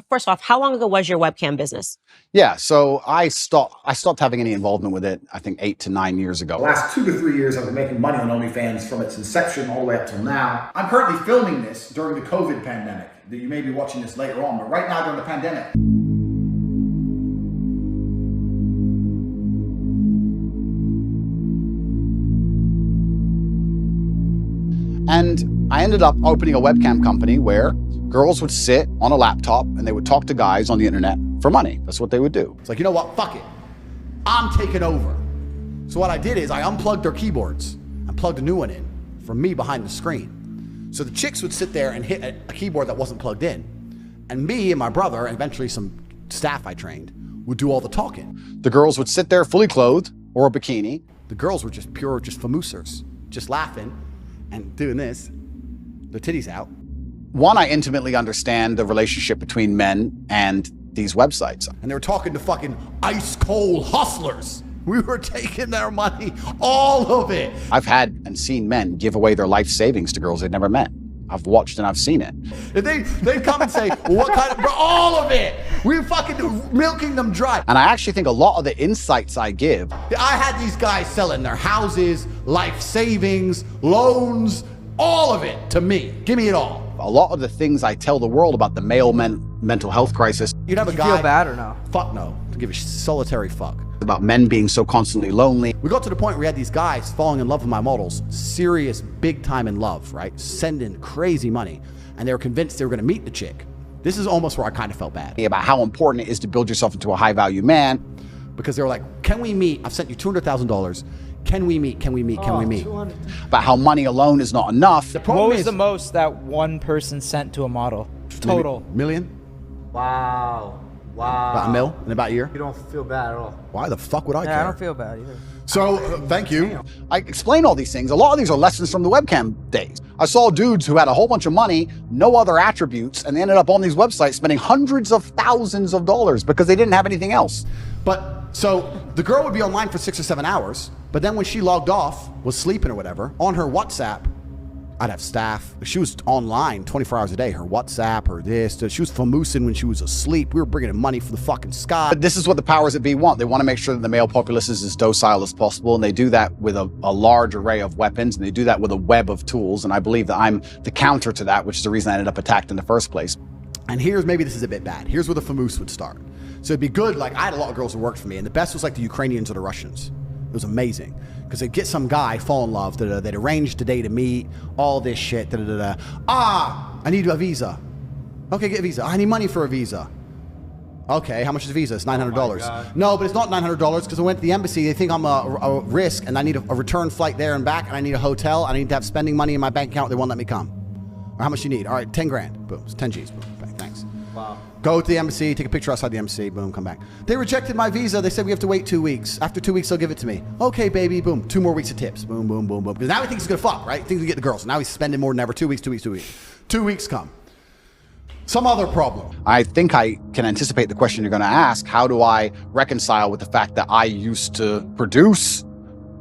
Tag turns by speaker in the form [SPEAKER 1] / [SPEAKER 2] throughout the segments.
[SPEAKER 1] First off, how long ago was your webcam business?
[SPEAKER 2] Yeah, so I stopped having any involvement with it, I think 8 to 9 years ago.
[SPEAKER 3] The last 2 to 3 years I've been making money on OnlyFans from its inception all the way up till now. I'm currently filming this during the COVID pandemic. You may be watching this later on, but right now during the pandemic.
[SPEAKER 2] And I ended up opening a webcam company where girls would sit on a laptop and they would talk to guys on the internet for money. That's what they would do.
[SPEAKER 3] It's like, you know what, fuck it. I'm taking over. So what I did is I unplugged their keyboards and plugged a new one in from me behind the screen. So the chicks would sit there and hit a keyboard that wasn't plugged in. And me and my brother, and eventually some staff I trained, would do all the talking.
[SPEAKER 2] The girls would sit there fully clothed or a bikini.
[SPEAKER 3] The girls were just pure, just famoosers, just laughing and doing this, their titties out.
[SPEAKER 2] One, I intimately understand the relationship between men and these websites.
[SPEAKER 3] And they were talking to fucking ice cold hustlers. We were taking their money, all of it.
[SPEAKER 2] I've had and seen men give away their life savings to girls they've never met. I've watched and I've seen it.
[SPEAKER 3] If they come and say, well, what kind of, bro, all of it. We fucking milking them dry.
[SPEAKER 2] And I actually think a lot of the insights I give.
[SPEAKER 3] I had these guys selling their houses, life savings, loans, all of it to me. Give me it all.
[SPEAKER 2] A lot of the things I tell the world about the male mental health crisis.
[SPEAKER 3] You'd have a guy.
[SPEAKER 4] You feel bad or no?
[SPEAKER 3] Fuck no. To give a solitary fuck.
[SPEAKER 2] About men being so constantly lonely.
[SPEAKER 3] We got to the point where we had these guys falling in love with my models, serious, big time in love, right? Sending crazy money. And they were convinced they were gonna meet the chick. This is almost where I kind of felt bad.
[SPEAKER 2] About how important it is to build yourself into a high value man.
[SPEAKER 3] Because they were like, can we meet? I've sent you $200,000. Can we meet? Can we meet? Can we meet?
[SPEAKER 2] About how money alone is not enough.
[SPEAKER 4] What was the most that one person sent to a model? Total.
[SPEAKER 3] Million?
[SPEAKER 5] Wow. Wow.
[SPEAKER 3] About a mil in about a year?
[SPEAKER 5] You don't feel bad at all.
[SPEAKER 3] Why the fuck would I care?
[SPEAKER 4] I don't feel bad either.
[SPEAKER 3] So, thank you.
[SPEAKER 2] I explain all these things. A lot of these are lessons from the webcam days. I saw dudes who had a whole bunch of money, no other attributes, and they ended up on these websites spending hundreds of thousands of dollars because they didn't have anything else.
[SPEAKER 3] But, so, the girl would be online for 6 or 7 hours, but then when she logged off, was sleeping or whatever, on her WhatsApp, I'd have staff. She was online 24 hours a day. Her WhatsApp, her this. She was famoosing when she was asleep. We were bringing in money from the fucking sky.
[SPEAKER 2] But this is what the powers that be want. They want to make sure that the male populace is as docile as possible, and they do that with a large array of weapons, and they do that with a web of tools, and I believe that I'm the counter to that, which is the reason I ended up attacked in the first place.
[SPEAKER 3] And here's, maybe this is a bit bad. Here's where the famoose would start. So it'd be good, like I had a lot of girls who worked for me, and the best was like the Ukrainians or the Russians. It was amazing. Because they'd get some guy, fall in love, they'd arrange the day to meet, all this shit, Ah, I need a visa. Okay, get a visa. I need money for a visa. Okay, how much is a visa? It's $900. No, but it's not $900 because I went to the embassy. They think I'm a risk and I need a return flight there and back and I need a hotel. I need to have spending money in my bank account. They won't let me come. Or how much you need? All right, 10 grand. Boom, it's 10 G's. Boom, bang, thanks.
[SPEAKER 5] Wow.
[SPEAKER 3] Go to the embassy, take a picture outside the embassy, boom, come back. They rejected my visa. They said we have to wait 2 weeks. After 2 weeks, they'll give it to me. Okay, baby, boom. 2 more weeks of tips. Boom, boom, boom, boom. Because now he thinks he's gonna fuck, right? He thinks we get the girls. Now he's spending more than ever. 2 weeks, 2 weeks, 2 weeks. 2 weeks come. Some other problem.
[SPEAKER 2] I think I can anticipate the question you're going to ask. How do I reconcile with the fact that I used to produce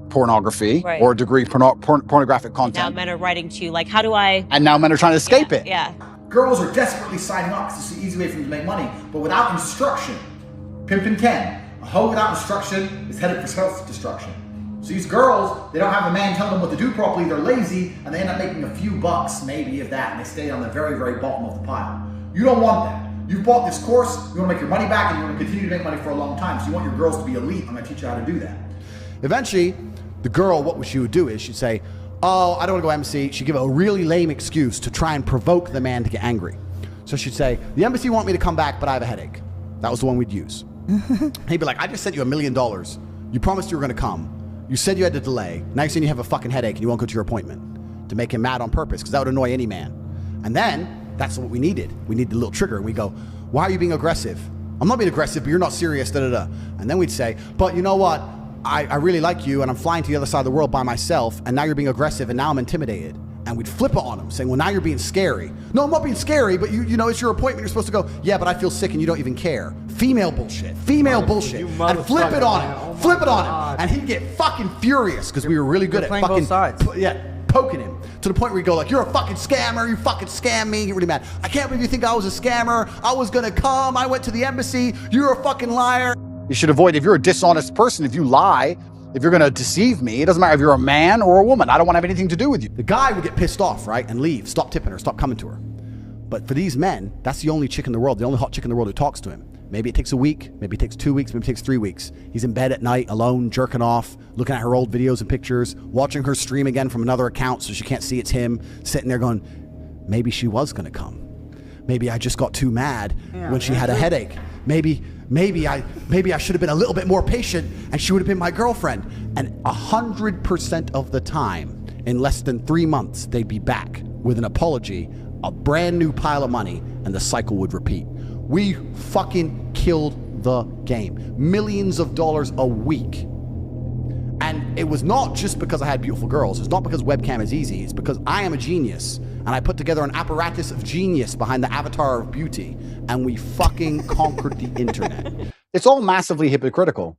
[SPEAKER 2] pornography or degree pornographic content?
[SPEAKER 1] Now men are writing to you, like, how do I...
[SPEAKER 2] And now men are trying to escape it.
[SPEAKER 1] Yeah.
[SPEAKER 3] Girls are desperately signing up because it's the easy way for them to make money, but without instruction. Pimpin' Ken, a hoe without instruction is headed for self-destruction. So these girls, they don't have a man telling them what to do properly, they're lazy, and they end up making a few bucks, maybe if that, and they stay on the very, very bottom of the pile. You don't want that. You've bought this course, you want to make your money back, and you want to continue to make money for a long time, so you want your girls to be elite. I'm going to teach you how to do that. Eventually, the girl, what she would do is she'd say, oh, I don't want to go embassy. She'd give a really lame excuse to try and provoke the man to get angry. So she'd say, the embassy want me to come back, but I have a headache. That was the one we'd use. He'd be like, I just sent you $1 million. You promised you were going to come. You said you had to delay. Now you're saying you have a fucking headache and you won't go to your appointment. To make him mad on purpose, because that would annoy any man. And then, that's what we needed. We needed a little trigger, and we go, why are you being aggressive? I'm not being aggressive, but you're not serious, da-da-da. And then we'd say, but you know what? I really like you, and I'm flying to the other side of the world by myself, and now you're being aggressive, and now I'm intimidated. And we'd flip it on him, saying, well, now you're being scary. No, I'm not being scary, but you know, it's your appointment. You're supposed to go, yeah, but I feel sick, and you don't even care. Female bullshit. Female bullshit. And flip it on him. Flip it on him. And he'd get fucking furious, because we were really good at
[SPEAKER 4] playing
[SPEAKER 3] fucking...
[SPEAKER 4] both sides.
[SPEAKER 3] Yeah.
[SPEAKER 6] poking him to the point where you go like, you're a fucking scammer, you fucking scam me, get really mad. I can't believe you think I was a scammer, I was gonna come, I went to the embassy, you're a fucking liar.
[SPEAKER 2] You should avoid, if you're a dishonest person, if you lie, if you're gonna deceive me, it doesn't matter if you're a man or a woman, I don't want to have anything to do with you.
[SPEAKER 6] The guy would get pissed off, right, and leave, stop tipping her, stop coming to her. But for these men, that's the only chick in the world, the only hot chick in the world who talks to him. Maybe it takes a week, maybe it takes 2 weeks, maybe it takes 3 weeks. He's in bed at night, alone, jerking off, looking at her old videos and pictures, watching her stream again from another account so she can't see it's him, sitting there going, maybe she was gonna come. Maybe I just got too mad when she had a headache. Maybe I should have been a little bit more patient and she would have been my girlfriend. And 100% of the time, in less than 3 months, they'd be back with an apology, a brand new pile of money, and the cycle would repeat. We fucking killed the game. Millions of dollars a week. And it was not just because I had beautiful girls. It's not because webcam is easy. It's because I am a genius. And I put together an apparatus of genius behind the avatar of beauty. And we fucking conquered the internet.
[SPEAKER 2] It's all massively hypocritical.